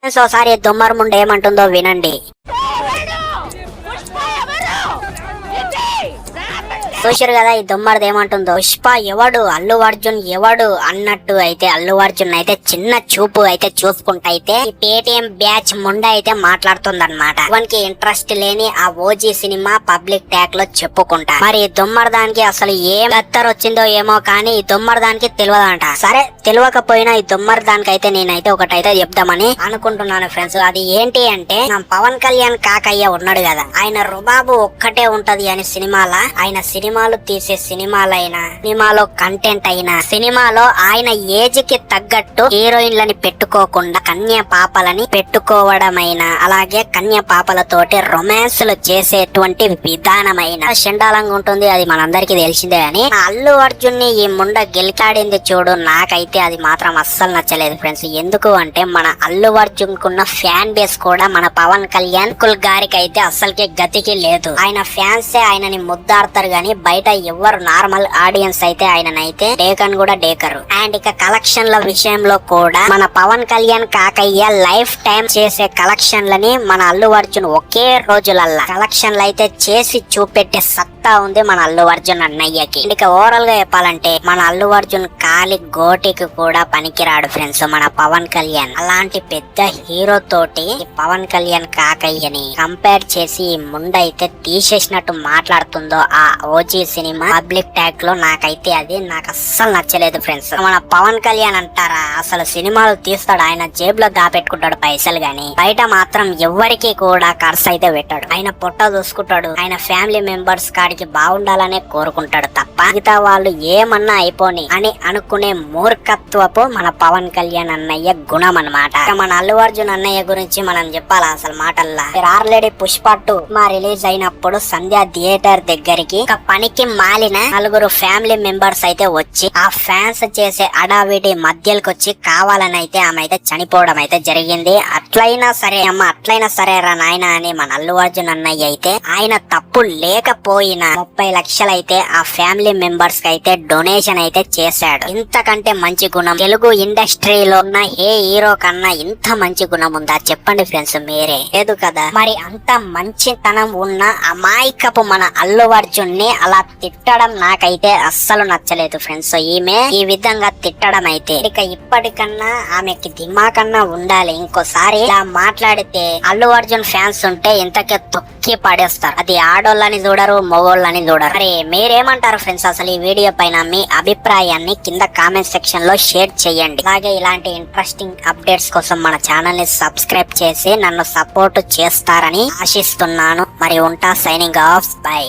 ఒకసారి దుమ్మరముండ ఏమంటుందో వినండి. చూసారు కదా ఈ దుమ్మర్ది ఏమంటుందో. పుష్ప ఎవడు, అల్లు అర్జున్ ఎవడు అన్నట్టు అయితే అల్లు అర్జున్ అయితే చిన్న చూపు అయితే చూసుకుంటా అయితే ఈ పేటిఎం బ్యాచ్ ముండ అయితే మాట్లాడుతుందన్నమాట. వానికి ఇంట్రెస్ట్ లేని ఆ ఓజీ సినిమా పబ్లిక్ ట్యాగ్ లో చెప్పుకుంటా. మరి ఈ దుమ్మర్దానికి అసలు ఏం గత్తర్ వచ్చిందో ఏమో కానీ ఈ దుమ్మర్దానికి తెలియదంట. సరే తెలియకపోయినా ఈ దుమ్మర్దానికి అయితే నేనైతే ఒకటైతే చెప్దామని అనుకుంటున్నాను ఫ్రెండ్స్. అది ఏంటి అంటే నా పవన్ కళ్యాణ్ కాకయ్య ఉన్నాడు కదా, ఆయన రుబాబు ఒక్కటే ఉంటది అని సినిమాల ఆయన సినిమాలు తీసే సినిమాలైనా, సినిమాలో కంటెంట్ అయినా, సినిమాలో ఆయన ఏజ్ కి తగ్గట్టు హీరోయిన్లని పెట్టుకోకుండా కన్య పాపలని పెట్టుకోవడమైనా, అలాగే కన్య పాపలతోటి రొమాన్స్లు చేసేటువంటి విధానమైన చండాలంగా ఉంటుంది. అది మనందరికి తెలిసిందే. అని అల్లు అర్జున్ ని ఈ ముండ గెలికాడింది చూడు, నాకైతే అది మాత్రం అస్సలు నచ్చలేదు ఫ్రెండ్స్. ఎందుకు అంటే మన అల్లు అర్జున్ కున్న ఫ్యాన్ బేస్ కూడా మన పవన్ కళ్యాణ్ గారికి అయితే అస్సలకి గతికి లేదు. ఆయన ఫ్యాన్సే ఆయనని ముద్దాడతారు గాని బయట ఎవరు నార్మల్ ఆడియన్స్ అయితే ఆయననైతే డేకన్ కూడా డేకరు. అండ్ ఇక కలెక్షన్ల విషయంలో కూడా మన పవన్ కళ్యాణ్ కాకయ్య లైఫ్ టైం చేసే కలెక్షన్లని మన అల్లు అర్జున్ ఒకే రోజులల్లా కలెక్షన్లు అయితే చేసి చూపెట్టే సత్తా ఉంది మన అల్లు అర్జున్ అన్నయ్యకి. ఇక ఓవరాల్ గా చెప్పాలంటే మన అల్లు అర్జున్ కాలి గోటికి కూడా పనికిరాడు ఫ్రెండ్స్ మన పవన్ కళ్యాణ్. అలాంటి పెద్ద హీరో తోటి పవన్ కళ్యాణ్ కాకయ్యని కంపేర్ చేసి ఈ ముండైతే తీసేసినట్టు మాట్లాడుతుందో ఆ ఓజీ సినిమా పబ్లిక్ ట్యాగ్ లో, నాకైతే అది నాకు అస్సలు నచ్చలేదు ఫ్రెండ్స్. మన పవన్ కళ్యాణ్ అంటారా అసలు సినిమాలు తీస్తాడు, ఆయన జేబులో దాపెట్టుకుంటాడు పైసలు గాని బయట మాత్రం ఎవరికి కూడా ఖర్చు అయితే పెట్టాడు. ఆయన పొట్ట చూసుకుంటాడు, ఆయన ఫ్యామిలీ మెంబర్స్ కాడికి బాగుండాలనే కోరుకుంటాడు తప్ప మిగతా వాళ్ళు ఏమన్నా అయిపోని అని అనుకునే మూర్ఖత్వపు మన పవన్ కళ్యాణ్ అన్నయ్య గుణం అన్నమాట. మన అల్లు అర్జున్ అన్నయ్య గురించి మనం చెప్పాలా అసలు మాటల్లా. ఆల్రెడీ పుష్ప 2 మా రిలీజ్ అయినప్పుడు సంధ్య థియేటర్ దగ్గరికి ఒక పనికి మాలిన 4 ఫ్యామిలీ మెంబర్స్ అయితే వచ్చి ఆ ఫ్యాన్స్ చేసే అడావిడి మధ్యలోకి వచ్చి కావాలని అయితే ఆమె అయితే చనిపోవడం అయితే జరిగింది. అట్లయినా సరే అమ్మ, అట్లయినా సరే రా నాయన అని మన అల్లు అర్జున్ అన్నయ్య అయితే ఆయన తప్పు లేకపోయినా 30 లక్షలు అయితే ఆ ఫ్యామిలీ మెంబర్స్ కి అయితే డొనేషన్ అయితే చేశాడు. ఇంతకంటే మంచి గుణం తెలుగు ఇండస్ట్రీలో ఉన్న ఏ హీరో కన్నా ఇంత మంచి గుణం ఉందా చెప్పండి ఫ్రెండ్స్ మీరే. లేదు కదా. మరి అంత మంచితనం ఉన్న అమాయకపు మన అల్లు అర్జున్ ని అలా తిట్టడం నాకైతే అస్సలు నచ్చలేదు ఫ్రెండ్స్. ఈమె ఈ విధంగా తిట్టడం అయితే ఇక ఇప్పటికన్నా ఆమెకి దిమాకన్నా ఉండాలి. ఇంకోసారి ఇలా మాట్లాడితే అల్లు అర్జున్ ఫ్యాన్స్ ఉంటే ఇంతకే తొక్కి పడేస్తారు. అది ఆడోళ్ళని చూడరు, మొగోళ్ళని చూడరు. మరి మీరేమంటారు ఫ్రెండ్స్ అసలు ఈ వీడియో పైన మీ అభిప్రాయాన్ని కింద కామెంట్ సెక్షన్ లో షేర్ చేయండి. అలాగే ఇలాంటి ఇంట్రెస్టింగ్ అప్డేట్స్ కోసం మన ఛానల్ ని సబ్స్క్రైబ్ చేసి నన్ను సపోర్ట్ చేస్తారని ఆశిస్తున్నాను. మరి ఉంటా, సైనింగ్ ఆఫ్, బై.